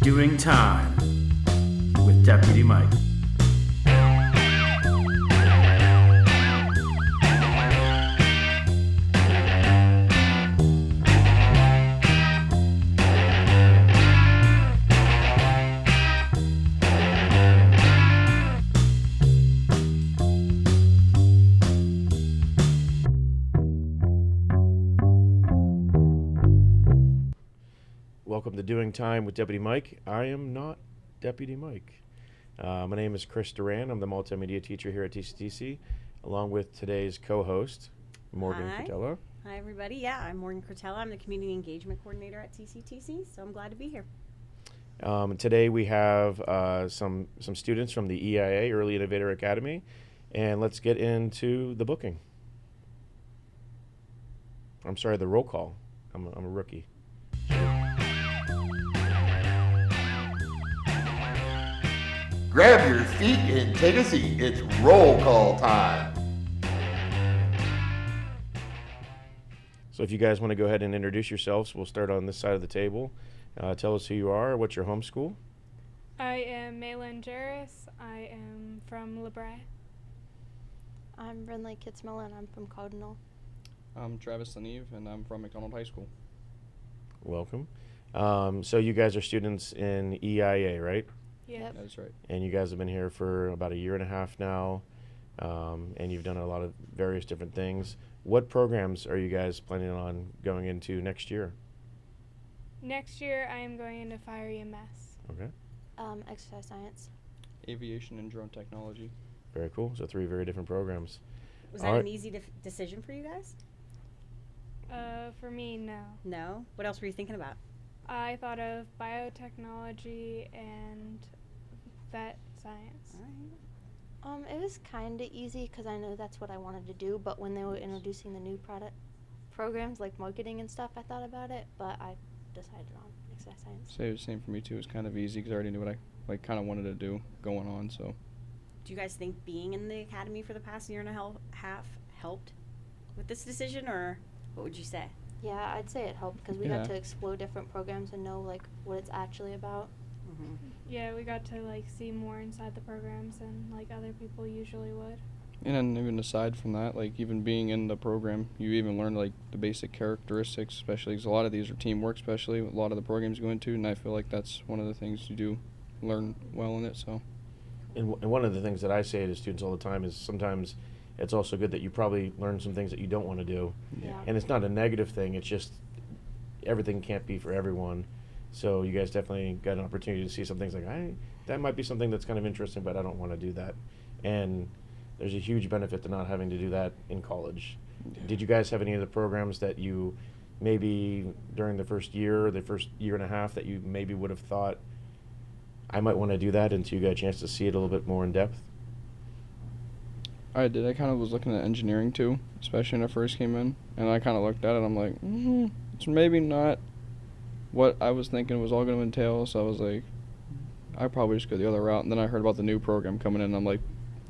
Doing Time with Deputy Mike. Welcome to Doing Time with Deputy Mike. I am not Deputy Mike. My name is Chris Duran. I'm the multimedia teacher here at TCTC, along with today's co-host, Morgan Cretella. Hi, everybody. Yeah, I'm Morgan Cretella. I'm the Community Engagement Coordinator at TCTC, so I'm glad to be here. Today we have some students from the EIA, Early Innovator Academy, and let's get into the booking. I'm sorry, the roll call. I'm a rookie. Grab your feet and take a seat. It's roll call time. So if you guys want to go ahead and introduce yourselves, we'll start on this side of the table. Tell us who you are, what's your home school? I am Maylin Jarris. I am from LeBray. I'm Brinley Kitzmiller, and I'm from Cardinal. I'm Travis Leneve, and I'm from McDonald High School. Welcome. So you guys are students in EIA, right? Yep. That's right. And you guys have been here for about a year and a half now, and you've done a lot of various different things. What programs are you guys planning on going into next year? Next year, I am going into Fire EMS. Okay. Exercise science. Aviation and drone technology. Very cool. So 3 very different programs. Was that an easy decision for you guys? For me, no. No? What else were you thinking about? I thought of biotechnology and vet science. All right. It was kind of easy because I know that's what I wanted to do, but when they were introducing the new product programs like marketing and stuff, I thought about it, but I decided on exercise science. Same for me too. It was kind of easy because I already knew what I kind of wanted to do going on. So. Do you guys think being in the academy for the past year and a half helped with this decision, or what would you say? Yeah, I'd say it helped because we got to explore different programs and know like what it's actually about. Mm-hmm. Yeah, we got to like see more inside the programs than like other people usually would. And then even aside from that, like even being in the program, you even learn like the basic characteristics, especially because a lot of these are teamwork, especially with a lot of the programs you go into, and I feel like that's one of the things you do learn well in it. So. And one of the things that I say to students all the time is sometimes it's also good that you probably learn some things that you don't want to do. Yeah. And it's not a negative thing. It's just everything can't be for everyone. So you guys definitely got an opportunity to see some things like, that might be something that's kind of interesting, but I don't want to do that. And there's a huge benefit to not having to do that in college. Yeah. Did you guys have any of the programs that you maybe during the first year and a half that you maybe would have thought, I might want to do that until you got a chance to see it a little bit more in depth? I did. I kind of was looking at engineering too, especially when I first came in, and I kind of looked at it. I'm like, it's maybe not what I was thinking was all going to entail. So I was like, I probably just go the other route. And then I heard about the new program coming in, and I'm like,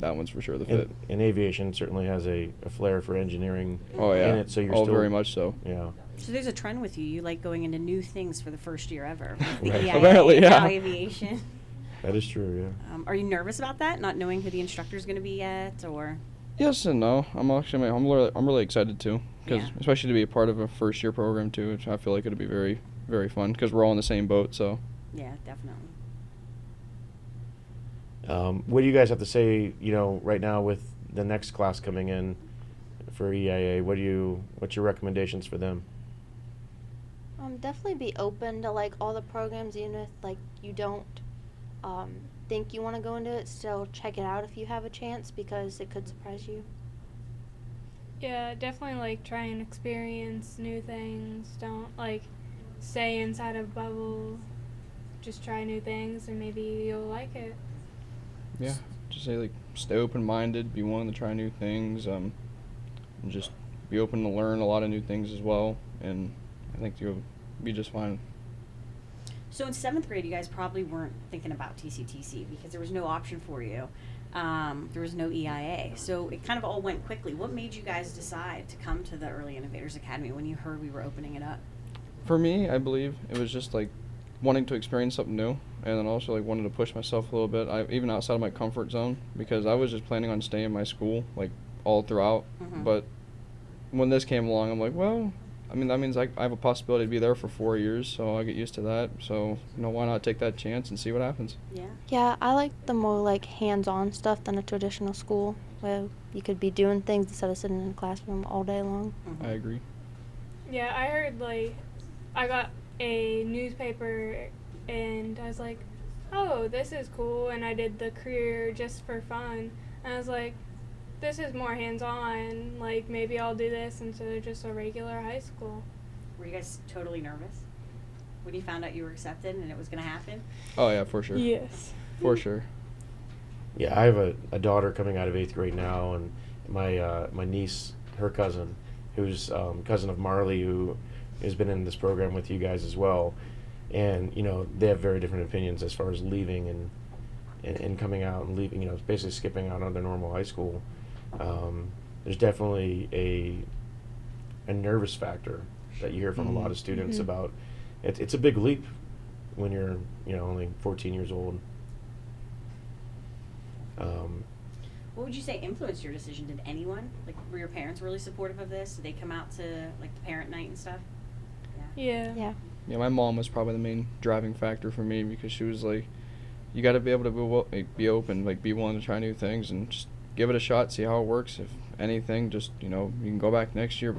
that one's for sure the fit. And aviation certainly has a flair for engineering. Oh yeah. In it, so you're still very much so. Yeah. So there's a trend with you. You like going into new things for the first year ever. The Right. EIA, Apparently, yeah. now aviation. That is true, yeah. Are you nervous about that, not knowing who the instructor is going to be yet, or? Yes and no. I'm really excited too, because especially to be a part of a first year program too, which I feel like it'll be very, very fun because we're all in the same boat. So. Yeah, definitely. What do you guys have to say? Right now with the next class coming in for EIA, what's your recommendations for them? Definitely be open to like all the programs, even if like you don't think you want to go into it. Still check it out if you have a chance because it could surprise you. Yeah, definitely like try and experience new things. Don't like stay inside a bubble. Just try new things and maybe you'll like it. Yeah, just say like stay open-minded, be willing to try new things, and just be open to learn a lot of new things as well. And I think you'll be just fine. So in 7th grade, you guys probably weren't thinking about TCTC because there was no option for you. There was no EIA. So it kind of all went quickly. What made you guys decide to come to the Early Innovators Academy when you heard we were opening it up? For me, I believe it was just like wanting to experience something new, and then also like wanting to push myself a little bit, even outside of my comfort zone, because I was just planning on staying in my school like all throughout. But when this came along, I'm like, well, I mean, that means I have a possibility to be there for 4 years, so I'll get used to that. So, why not take that chance and see what happens? Yeah. Yeah, I like the more like hands-on stuff than a traditional school where you could be doing things instead of sitting in a classroom all day long. I agree. Yeah, I heard like I got a newspaper and I was like, oh, this is cool, and I did the career just for fun. And I was like, this is more hands-on, like maybe I'll do this instead of just a regular high school. Were you guys totally nervous when you found out you were accepted and it was going to happen? Oh yeah, for sure. Yes. For sure. Yeah, I have a daughter coming out of 8th grade now, and my niece, her cousin, who's cousin of Marley, who has been in this program with you guys as well, and they have very different opinions as far as leaving and coming out and leaving, basically skipping out on their normal high school. There's definitely a nervous factor that you hear from a lot of students about. It's a big leap when you're only 14 years old. What would you say influenced your decision? Did anyone, like, were your parents really supportive of this? Did they come out to, like, the parent night and stuff? Yeah. Yeah. Yeah, my mom was probably the main driving factor for me, because she was like, you got to be able to be open, like be willing to try new things and just give it a shot, see how it works. If anything, just, you can go back next year.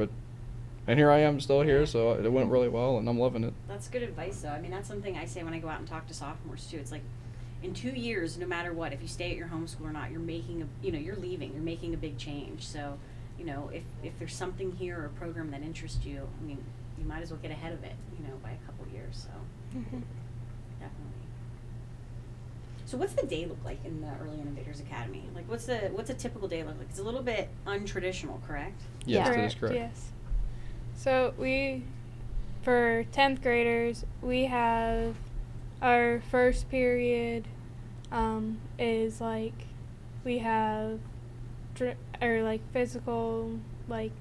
And here I am still here, so it went really well, and I'm loving it. That's good advice, though. I mean, that's something I say when I go out and talk to sophomores, too. It's like, in 2 years, no matter what, if you stay at your home school or not, you're making you're leaving, you're making a big change. So, if there's something here or a program that interests you, I mean, you might as well get ahead of it, by a couple years. So, definitely. So, what's the day look like in the Early Innovators Academy? Like, what's a typical day look like? It's a little bit untraditional, correct? Yes, Yeah. that is correct. Yes. So for 10th graders, we have our first period is like we have physical, like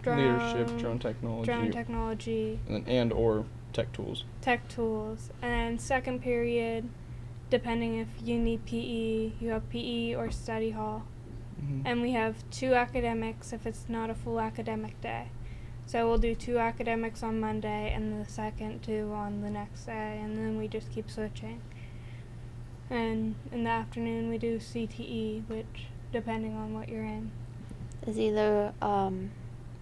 Leadership, drone technology, and or tech tools. And then second period, depending if you need PE, you have PE or study hall. And we have 2 academics if it's not a full academic day. So we'll do 2 academics on Monday and the second 2 on the next day, and then we just keep switching. And in the afternoon we do CTE, which, depending on what you're in. Is either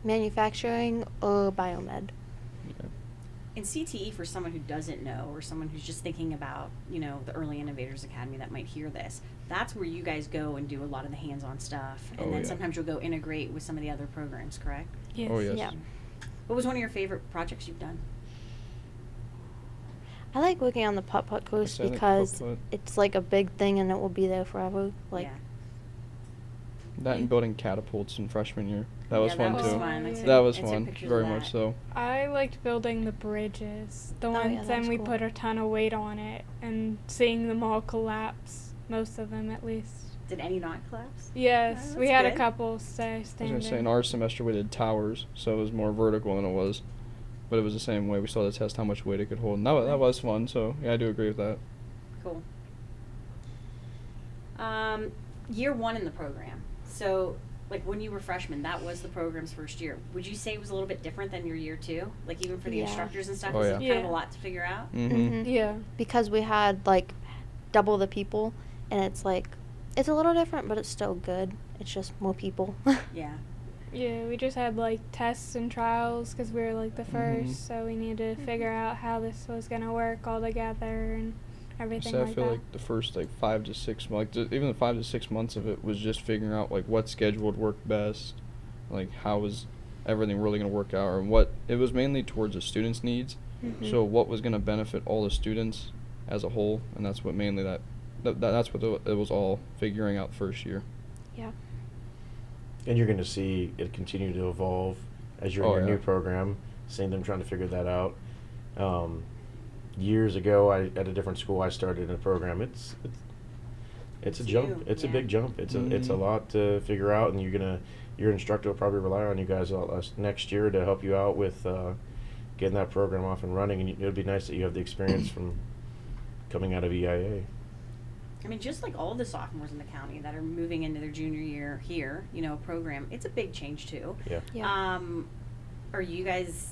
manufacturing or biomed. And CTE, for someone who doesn't know, or someone who's just thinking about, the Early Innovators Academy that might hear this, that's where you guys go and do a lot of the hands-on stuff. And then sometimes you'll go integrate with some of the other programs, correct? Yes. Oh, yes. Yeah. What was one of your favorite projects you've done? I like working on the putt-putt course I like because putt-putt. it's like a big thing and it will be there forever. Like, yeah. That and building catapults in freshman year. That was fun that too. was fun. That was I took fun, pictures very of much that. so. I liked building the bridges, the yeah, ones, that and was we cool. put a ton of weight on it, and seeing them all collapse, most of them at least. Did any not collapse? Yes, Oh, we that's had good. a couple stay I was standing. gonna say in our semester we did towers, so it was more vertical than it was, but it was the same way. We still had to test how much weight it could hold, and that was fun. So yeah, I do agree with that. Cool. Year 1 in the program. So, like, when you were freshmen, that was the program's first year. Would you say it was a little bit different than your year 2? Like, even for the Yeah. instructors and stuff? Oh, Is yeah. it kind of Yeah. a lot to figure out? Mm-hmm. Yeah. because we had like double the people, and it's like it's a little different, but it's still good. It's just more people. Yeah. Yeah, we just had like tests and trials because we were like the first, so we needed to figure out how this was gonna work all together and everything So I like feel that. like the first 5 to 6 months, even the 5 to 6 months of it was just figuring out like what schedule would work best, like how was everything really going to work out, or what it was mainly towards the students' needs. So what was going to benefit all the students as a whole, and that's what mainly that's what it was all figuring out first year. Yeah. And you're going to see it continue to evolve as you're in Oh, your yeah. new program, seeing them trying to figure that out. Years ago, at a different school, I started in a program. It's a It's jump. new, It's a yeah. big jump. It's a lot to figure out, and your instructor will probably rely on you guys all, next year to help you out with getting that program off and running. And it would be nice that you have the experience from coming out of EIA. I mean, just like all the sophomores in the county that are moving into their junior year here, program, it's a big change too. Yeah. Yeah. Are you guys,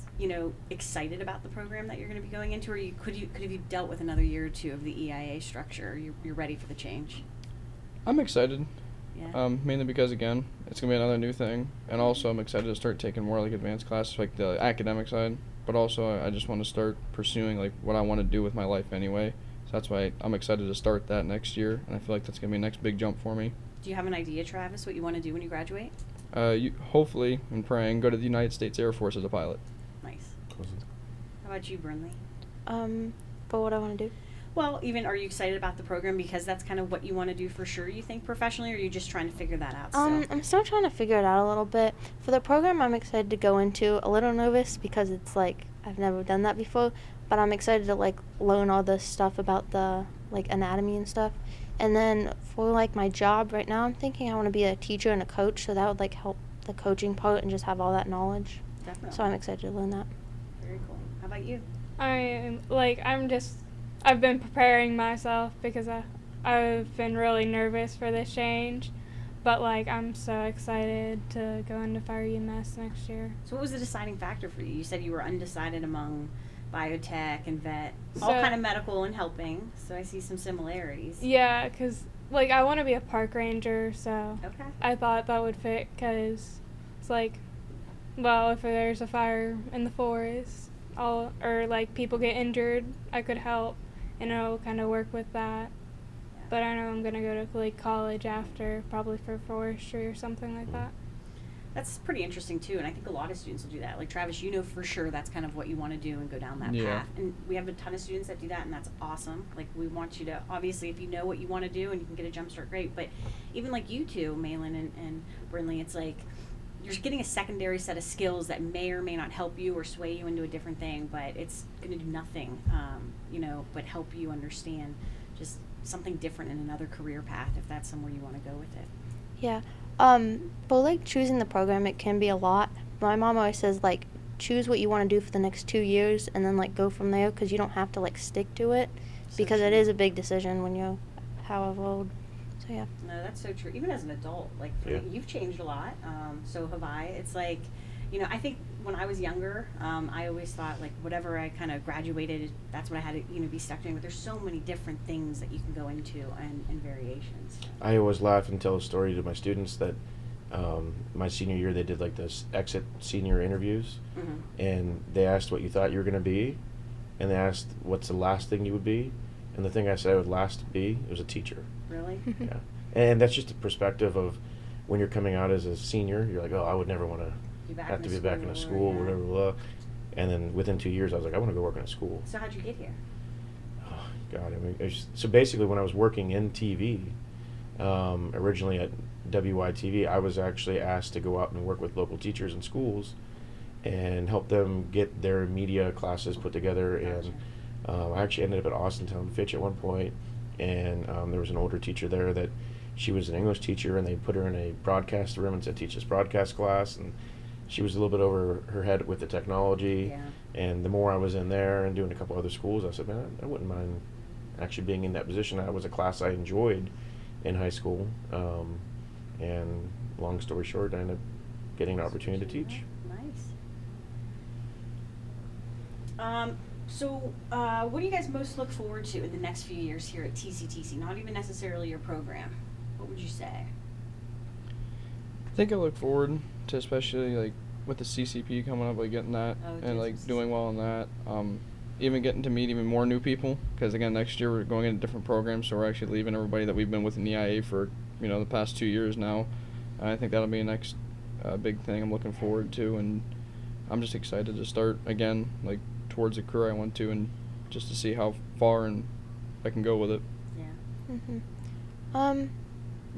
excited about the program that you're going to be going into, or could have you dealt with another year or two of the EIA structure? You're ready for the change. I'm excited. Yeah. Mainly because, again, it's going to be another new thing. And also I'm excited to start taking more, like, advanced classes, like the academic side. But also I just want to start pursuing, like, what I want to do with my life anyway. So that's why I'm excited to start that next year. And I feel like that's going to be a next big jump for me. Do you have an idea, Travis, what you want to do when you graduate? Hopefully, and praying, go to the United States Air Force as a pilot. Nice. How about you, Burnley? But what I want to do? Well, are you excited about the program because that's kind of what you want to do for sure, you think, professionally, or are you just trying to figure that out still? I'm still trying to figure it out a little bit. For the program, I'm excited to go into. A little nervous because it's like I've never done that before, but I'm excited to like learn all this stuff about the like anatomy and stuff. And then for like my job right now, I'm thinking I want to be a teacher and a coach, so that would like help the coaching part and just have all that knowledge. Definitely. So I'm excited to learn that. Very cool. How about you? I've been preparing myself because I've been really nervous for this change, but like I'm so excited to go into Fire EMS next year. So what was the deciding factor for you? You said you were undecided among biotech and vet, all So- kind of medical and helping, so I see some similarities. Yeah, because like I want to be a park ranger, so Okay. I thought that would fit because it's like, well, if there's a fire in the forest, or like people get injured, I could help, and I'll kind of work with that. Yeah. But I know I'm gonna go to like college after, probably for forestry or something like that. That's pretty interesting too, and I think a lot of students will do that. Like Travis, for sure that's kind of what you want to do and go down that Yeah. path. And we have a ton of students that do that, and that's awesome. Like we want you to, obviously, if you know what you want to do and you can get a jump start, great. But even like you two, Malin and Brinley, it's like you're getting a secondary set of skills that may or may not help you or sway you into a different thing, but it's going to do nothing, but help you understand just something different in another career path if that's somewhere you want to go with it. Yeah. But like choosing the program, it can be a lot. My mom always says like choose what you want to do for the next 2 years and then like go from there because you don't have to like stick to it because it is a big decision when you're however old. So yeah. No, that's so true. Even as an adult, like Yeah. you've changed a lot. So have I. It's like, I think when I was younger, I always thought like whatever I kind of graduated, that's what I had to be stuck doing. But there's so many different things that you can go into and variations. I always laugh and tell a story to my students that my senior year they did like this exit senior interviews, and they asked what you thought you were going to be, and they asked what's the last thing you would be, and the thing I said I would last be was a teacher. Really? Yeah, and that's just a perspective of when you're coming out as a senior, you're like, oh, I would never want to have to be back in a school, yeah. whatever, blah. And then within 2 years, I was like, I want to go work in a school. So how'd you get here? Oh, God, I mean, so basically, when I was working in TV, originally at WYTV, I was actually asked to go out and work with local teachers in schools and help them get their media classes put together. Gotcha. And I actually ended up at Austintown Fitch at one point, and there was an older teacher there that she was an English teacher, and they put her in a broadcast room and said, teach this broadcast class, and she was a little bit over her head with the technology. Yeah. And the more I was in there and doing a couple other schools, I said, man, I wouldn't mind actually being in that position. That was a class I enjoyed in high school. And long story short, I ended up getting an opportunity to teach. Nice. So what do you guys most look forward to in the next few years here at TCTC? Not even necessarily your program. What would you say? I think I look forward to, especially like with the CCP coming up, like getting that and like Jesus. doing well in that. Even getting to meet even more new people, because again next year we're going into different programs, so we're actually leaving everybody that we've been with in EIA for the past 2 years now. I think that'll be a next big thing I'm looking forward to, and I'm just excited to start again like towards the career I want to, and just to see how far and I can go with it. Yeah.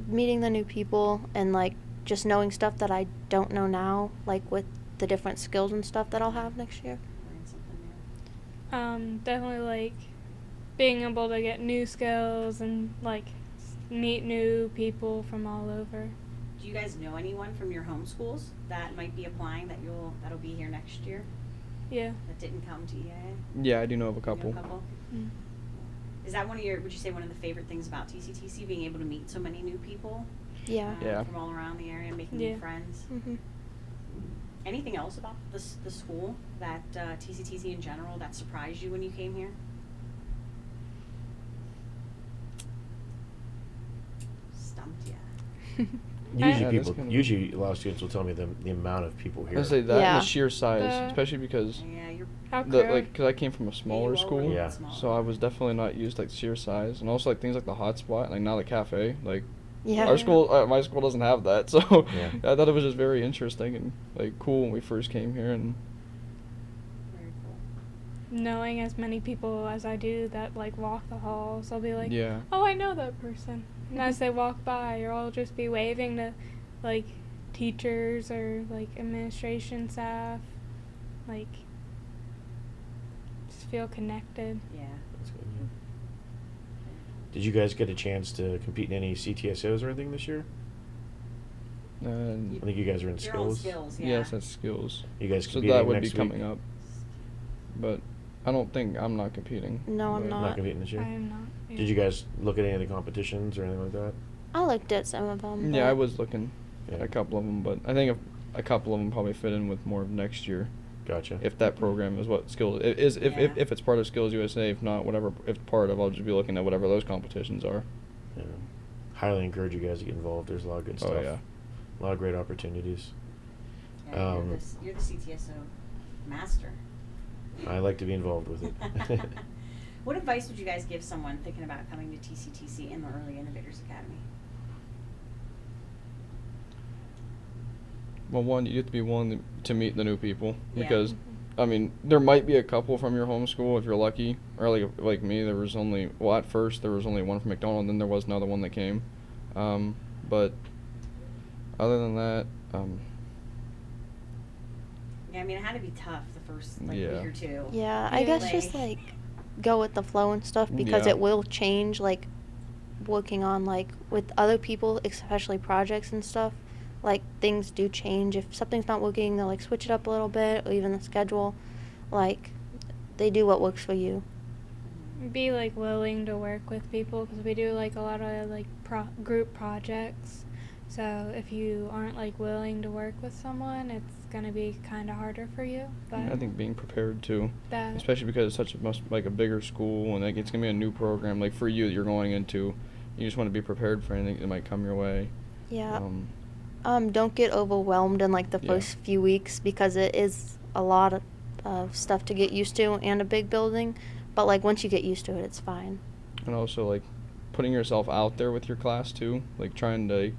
Meeting the new people and like just knowing stuff that I don't know now, like with the different skills and stuff that I'll have next year. Learn something new. Definitely like being able to get new skills and like meet new people from all over. Do you guys know anyone from your home schools that might be applying that'll be here next year? Yeah. that didn't come to EIA? Yeah, I do know of a You know couple. a couple? Mm. Is that would you say one of the favorite things about TCTC, being able to meet so many new people? Yeah. Yeah. From all around the area, making Yeah. new friends. Mhm. Anything else about the school that TCTC in general that surprised you when you came here? Stumped ya. Yeah, that's kind of- Usually a lot of students will tell me the amount of people here. I say that and Yeah. the sheer size, The- especially because Yeah, you're How because I came from a smaller you school, already Yeah. smaller. so I was definitely not used to, like, sheer size, and also like things like the hotspot, like now the cafe, like Yeah. our school, my school doesn't have that, so Yeah. I thought it was just very interesting and like cool when we first came here, and very cool. knowing as many people as I do that like walk the halls, I'll be like, yeah, oh, I know that person. And as they walk by, or I'll just be waving to like teachers or like administration staff, like just feel connected. Yeah. That's good, yeah. Did you guys get a chance to compete in any CTSOs or anything this year? and I think you guys are in You're on skills. skills, yeah. yes, that's skills. You guys So competing that would be next week? coming up, but I don't think I'm not competing. No, I'm but- not. Not competing this year. I am not. Yeah. Did you guys look at any of the competitions or anything like that? I looked at some of them. Yeah, I was looking Yeah. at a couple of them, but I think a couple of them probably fit in with more of next year. Gotcha. If that program is what skills is, if Yeah. if it's part of Skills USA, if not, whatever, if part of, I'll just be looking at whatever those competitions are. Yeah. Highly encourage you guys to get involved. There's a lot of good Oh, stuff. yeah. A lot of great opportunities. Yeah, Um, you're the CTSO master. I like to be involved with it. What advice would you guys give someone thinking about coming to TCTC in the Early Innovators Academy? Well, one, you have to be willing to meet the new people Yeah. because, I mean, there might be a couple from your home school if you're lucky, or like me, there was only, well, at first there was only one from McDonald, then there was another one that came, but other than that, Yeah, I mean, it had to be tough the first like Yeah. week or two. Yeah, I Yeah. guess just like go with the flow and stuff because Yeah. it will change. Like working on like with other people, especially projects and stuff. Like things do change. If something's not working, they'll like switch it up a little bit, or even the schedule. Like they do what works for you. Be like willing to work with people because we do like a lot of like group projects. So if you aren't like willing to work with someone, it's gonna be kind of harder for you. But I think being prepared too, that especially because it's such like a bigger school and like it's gonna be a new program. Like for you that you're going into, you just want to be prepared for anything that might come your way. Yeah. Um, Don't get overwhelmed in like the Yeah. first few weeks because it is a lot of stuff to get used to and a big building. But like once you get used to it, it's fine. and also like putting yourself out there with your class too, like trying to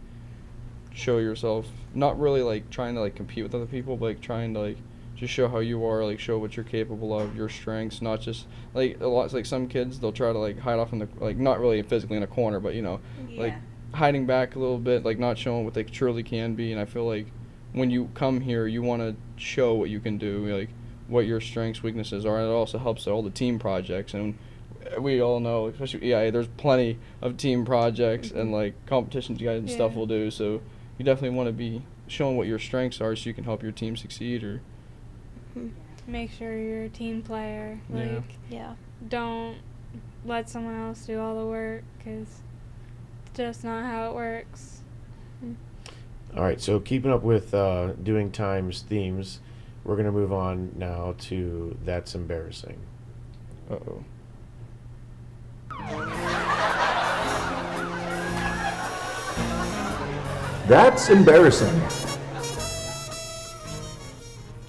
show yourself, not really like trying to like compete with other people, but like trying to like just show how you are, like show what you're capable of, your strengths, not just like a lot, like some kids they'll try to like hide off in the, like not really physically in a corner, but you know, like Yeah. hiding back a little bit, like not showing what they truly can be. And I feel like when you come here you want to show what you can do, like what your strengths, weaknesses are, and it also helps all the team projects. And we all know, especially EIA, there's plenty of team projects and like competitions you guys and stuff Yeah. will do, so you definitely want to be showing what your strengths are so you can help your team succeed. Or make sure you're a team player. Yeah. Like Yeah. don't let someone else do all the work because it's just not how it works. All right, so keeping up with doing times themes, we're going to move on now to That's Embarrassing. uh-oh. That's embarrassing.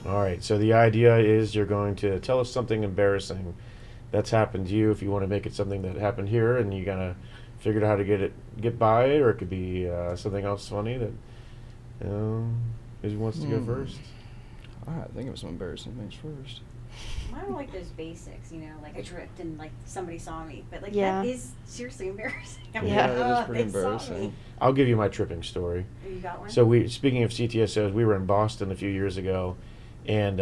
All right, so the idea is you're going to tell us something embarrassing that's happened to you. If you want to make it something that happened here and you gotta figure out how to get by it, or it could be something else funny that who wants to go first? I think of some embarrassing things first. Mine are like those basics, you know, like I tripped and like somebody saw me, but like Yeah. that is seriously embarrassing. I'm Yeah, like, that oh, is pretty they saw me. embarrassing. I'll give you my tripping story. You got one? So speaking of CTSOs, we were in Boston a few years ago, and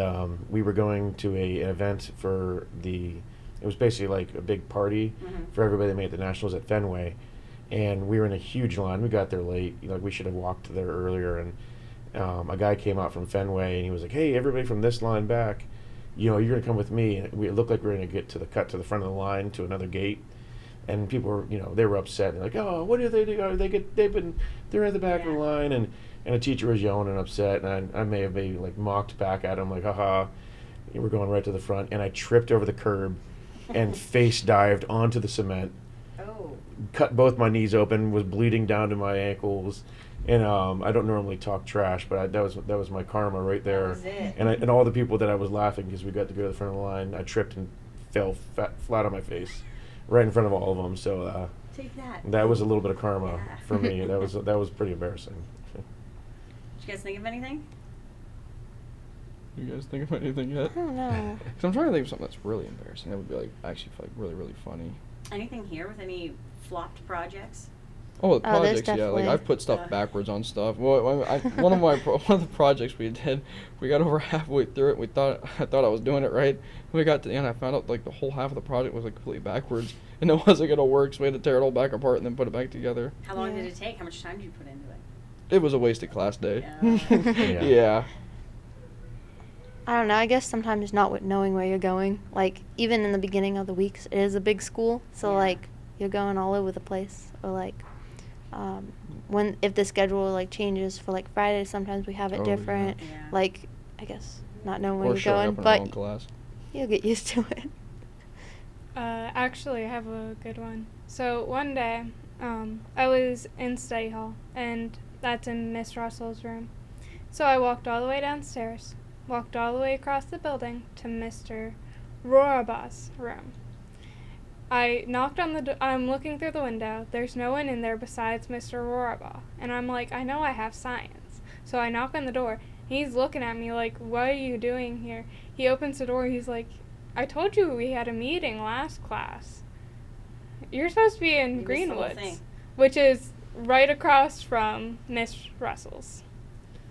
we were going to an event for it was basically like a big party Mhm. for everybody that made the Nationals at Fenway, and we were in a huge line. We got there late. Like we should have walked there earlier, and a guy came out from Fenway, and he was like, "Hey, everybody from this line back." you know, you're going to come with me. And it looked like we were going to get to the front of the line to another gate. And people were, you know, they were upset. They're like, oh, what do they do? They're at the back of the line. And the teacher was yelling and upset. And I may have maybe like mocked back at him like, haha, we're going right to the front. And I tripped over the curb and face dived onto the cement. Oh. Cut both my knees open, was bleeding down to my ankles. And I don't normally talk trash, but that was my karma right there. That was it. And all the people that I was laughing because we got to go to the front of the line, I tripped and fell flat on my face, right in front of all of them. So Take that. that was a little bit of karma Yeah. for me. That was pretty embarrassing. Did you guys think of anything? You guys think of anything yet? I don't know. 'Cause I'm trying to think of something that's really embarrassing. That would be like actually like really really funny. Anything here with any flopped projects? Oh, the Oh, there's projects, yeah. Like definitely- I've put stuff backwards on stuff. Well, one of the projects we did, we got over halfway through it. I thought I was doing it right. When we got to the end, I found out like the whole half of the project was like completely backwards, and it wasn't gonna work. So we had to tear it all back apart and then put it back together. How long Yeah. did it take? How much time did you put into it? It was a wasted class day. Yeah. Yeah. I don't know. I guess sometimes not with knowing where you're going. Like even in the beginning of the weeks, it is a big school, so Yeah. like you're going all over the place. Or like if the schedule like changes for like Friday, sometimes we have it Oh, yeah. different. Yeah. Like I guess not knowing where Or you're showing going, up in our own but class. you'll get used to it. Actually, I have a good one. So one day, I was in study hall, and that's in Miss Russell's room. So I walked all the way downstairs, walked all the way across the building to Mr. Rorabah's room. I knocked on the I'm looking through the window. There's no one in there besides Mr. Rorabah. And I'm like, I know I have science. So I knock on the door. He's looking at me like, what are you doing here? He opens the door. He's like, I told you we had a meeting last class. You're supposed to be in You missed the whole Greenwoods, thing. which is right across from Miss Russell's.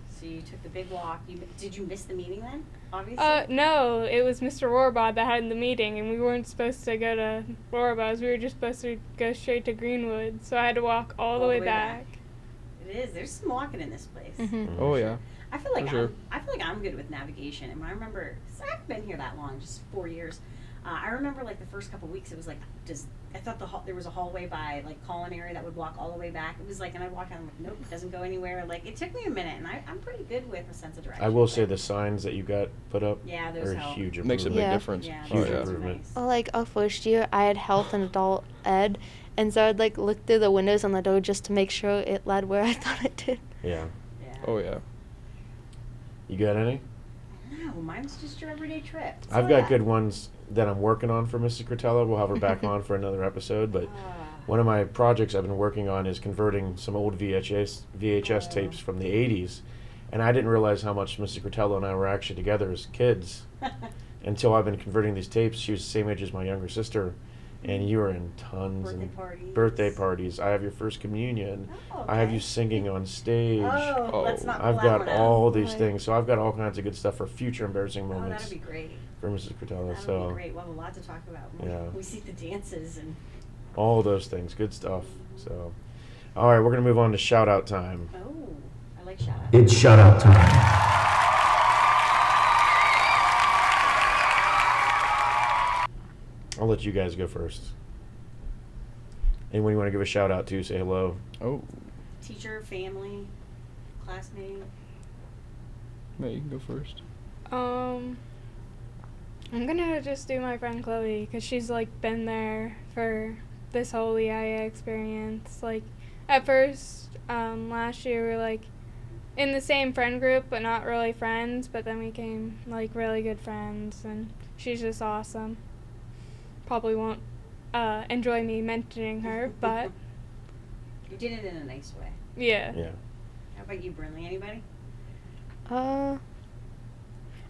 So you took the big walk. Did you miss the meeting then? Obviously. No, it was Mr. Rorabah that had the meeting, and we weren't supposed to go to Rorabah's. We were just supposed to go straight to Greenwood, so I had to walk all the way back. It is. There's some walking in this place. Mm-hmm. Oh yeah. I feel like For sure. I feel like I'm good with navigation, and when I remember, 'cause I haven't been here that long, just 4 years. I remember like the first couple weeks, it was like I thought there was a hallway by like culinary that would walk all the way back. It was like, and I walk out, I'm like, nope, it doesn't go anywhere. Like it took me a minute, and I'm pretty good with a sense of direction. I will say but- the signs that you got put up Yeah, those are a help. huge It makes a big improvement. Yeah. difference. Yeah, Huge those are improvement. nice. Well, like our first year, I had health and adult ed, and so I'd like look through the windows on the door just to make sure it led where I thought it did. Yeah. Yeah. Oh yeah. You got any? No, mine's just your everyday trip. That's I've all I got good ones that I'm working on for Mrs. Cortella. We'll have her back on for another episode. But one of my projects I've been working on is converting some old VHS tapes from the 80s. And I didn't realize how much Mrs. Cortella and I were actually together as kids until I've been converting these tapes. She was the same age as my younger sister. And you were in tons Birthday and parties. birthday parties. I have your first communion. Oh, I have okay. you singing on stage. Oh, let's not I've pull that got one out. all these Right. things. So I've got all kinds of good stuff for future embarrassing Oh, moments that'd be great. for Mrs. Cortella. That'd So be great. We'll have a lot to talk about when Yeah. we see the dances and. all those things, good stuff. So, all right, we're gonna move on to shout out time. Oh, I like shout out. It's shout out time. I'll let you guys go first. Anyone you want to give a shout out to? Say hello. Oh. Teacher, family, classmate. May you can go first. I'm gonna just do my friend Chloe, because she's like been there for this whole EIA experience. Like at first, last year we were like in the same friend group but not really friends, but then we became like really good friends, and she's just awesome. Probably won't enjoy me mentioning her, but You did it in a nice way. yeah. Yeah. How about you, Brinley? Anybody?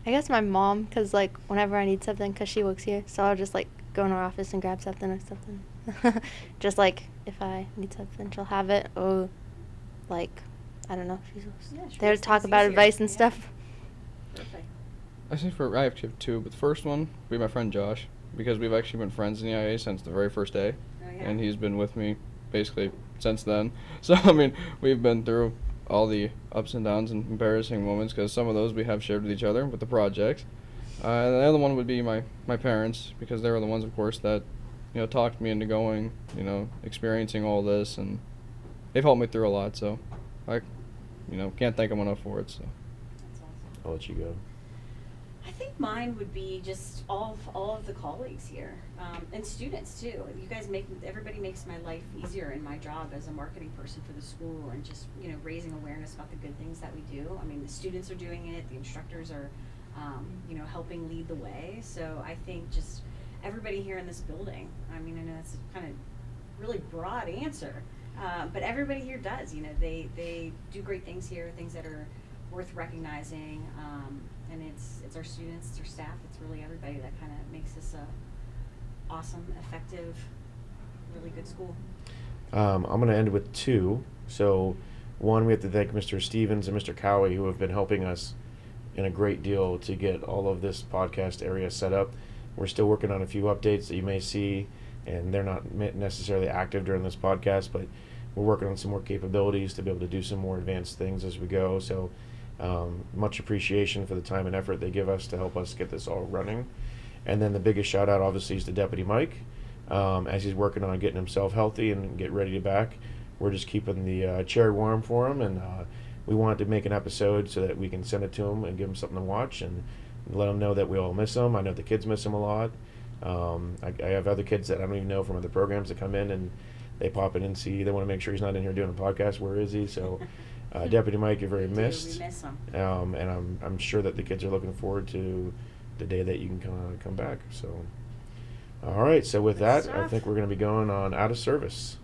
I guess my mom, because like whenever I need something, because she works here, so I'll just like go in her office and grab something or something. Just like if I need something, she'll have it, or like I don't know, she's Yeah, she there to makes talk things about easier. advice and Yeah. stuff. Perfect. I actually have two, but the first one would be my friend Josh, because we've actually been friends in the IA since the very first day, Oh, yeah. and he's been with me basically since then. So I mean, we've been through all the ups and downs and embarrassing moments, because some of those we have shared with each other with the projects. The other one would be my parents, because they were the ones, of course, that, talked me into going, experiencing all this, and they've helped me through a lot, so I, can't thank them enough for it, so. That's awesome. I'll let you go. I think mine would be just all of the colleagues here, and students too. You guys everybody makes my life easier in my job as a marketing person for the school, and just, raising awareness about the good things that we do. I mean, the students are doing it, the instructors are, helping lead the way. So I think just everybody here in this building, I mean, I know that's a kind of really broad answer, but everybody here does, they do great things here, things that are worth recognizing, and it's our students, it's our staff, it's really everybody that kind of makes this a awesome, effective, really good school. I'm going to end with two. So, one, we have to thank Mr. Stevens and Mr. Cowie, who have been helping us in a great deal to get all of this podcast area set up. We're still working on a few updates that you may see, and they're not necessarily active during this podcast, but we're working on some more capabilities to be able to do some more advanced things as we go. So much appreciation for the time and effort they give us to help us get this all running. And then the biggest shout out obviously is to Deputy Mike, as he's working on getting himself healthy and get ready to back. We're just keeping the chair warm for him, and we wanted to make an episode so that we can send it to him and give him something to watch and let him know that we all miss him. I know the kids miss him a lot. I have other kids that I don't even know from other programs that come in and they pop in and see. They want to make sure he's not in here doing a podcast. Where is he? So, Deputy Mike, you're very missed. We miss him. And I'm sure that the kids are looking forward to the day that you can come back. So, all right. So with Good that, I stuff. think we're going to be going on out of service.